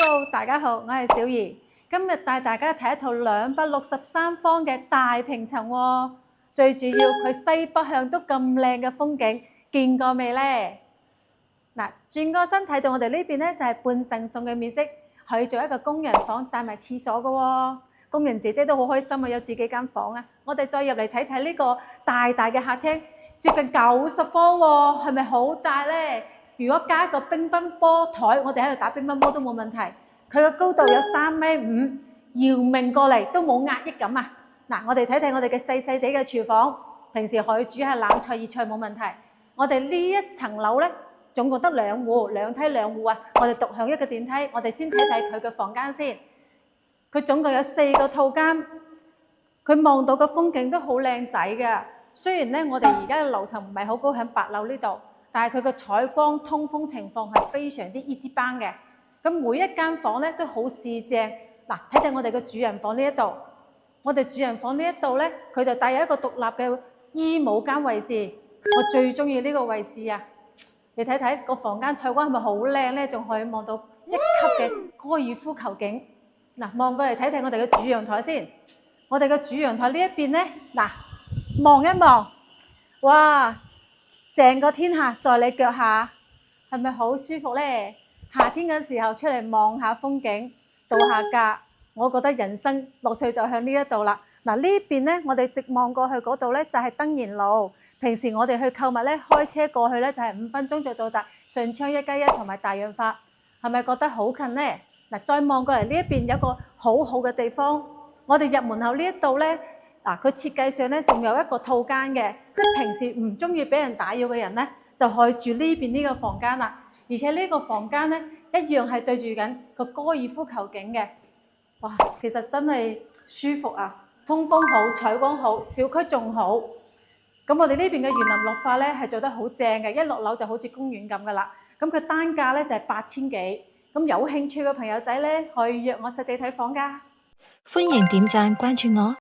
Hello，大家好，我係小儀。今日帶大家睇一套263方嘅大平層喎。最主要佢西北向都咁靚嘅風景，見過未呢？嗱，轉個身睇到我哋呢邊呢，就係半贈送嘅面積，可以做一個工人房，帶埋廁所嘅喎。工人姐姐都好開心啊，有自己間房啊。我哋再入嚟睇睇呢個大大嘅客廳，接近90方喎，係咪好大呢？如果加個乒乓波台，我哋喺度打乒乓波都冇問題。佢個高度有3.5米，姚明過嚟都冇壓抑感啊！嗱，我哋睇睇我哋嘅細細地嘅廚房，平時可以煮下冷菜熱菜冇問題。我哋呢一層樓呢，總共得2戶，2梯2戶啊！我哋獨享一個電梯，我哋先睇睇佢嘅房間先。佢總共有4個套間，佢望到嘅風景都好靚仔嘅。雖然呢，我哋而家嘅樓層唔係好高，喺8樓呢度。但係佢個採光通風情況係非常之一級棒嘅，咁每一間房咧都好四正。嗱，睇睇我哋嘅主人房呢一度，我哋主人房呢一度咧，佢就帶有一個獨立嘅衣帽間位置，我最中意呢個位置啊！你睇睇個房間採光係咪好靚咧？仲可以望到1級嘅高爾夫球景。嗱，望過嚟睇睇我哋嘅主陽台先，我哋嘅主陽台呢一邊咧，嗱，望一望，哇！成個天下在你腳下，係咪好舒服呢？夏天嘅時候出嚟望下風景，度下假，我覺得人生樂趣就向呢一度啦。嗱，呢邊呢，我哋直望過去嗰度呢，就係登賢路。平時我哋去購物呢，開車過去呢，就係5分鐘就到達順昌1+1同埋大潤發，係咪覺得好近呢？嗱，再望過嚟呢一邊有一個好好嘅地方，我哋入門口呢一度呢。嗱，佢設計上咧仲有一個套間嘅，即係平時唔中意俾人打擾嘅人咧，就可以住呢邊呢個房間啦。而且呢個房間咧一樣係對住緊個高爾夫球景嘅。哇，其實真係舒服啊！通風好，採光好，小區仲好。咁我哋呢邊嘅園林綠化咧係做得好正嘅，一落樓就好似公園咁噶啦。咁佢單價咧就係8000幾。咁有興趣嘅朋友仔咧可以約我實地睇房㗎。歡迎點讚關注我。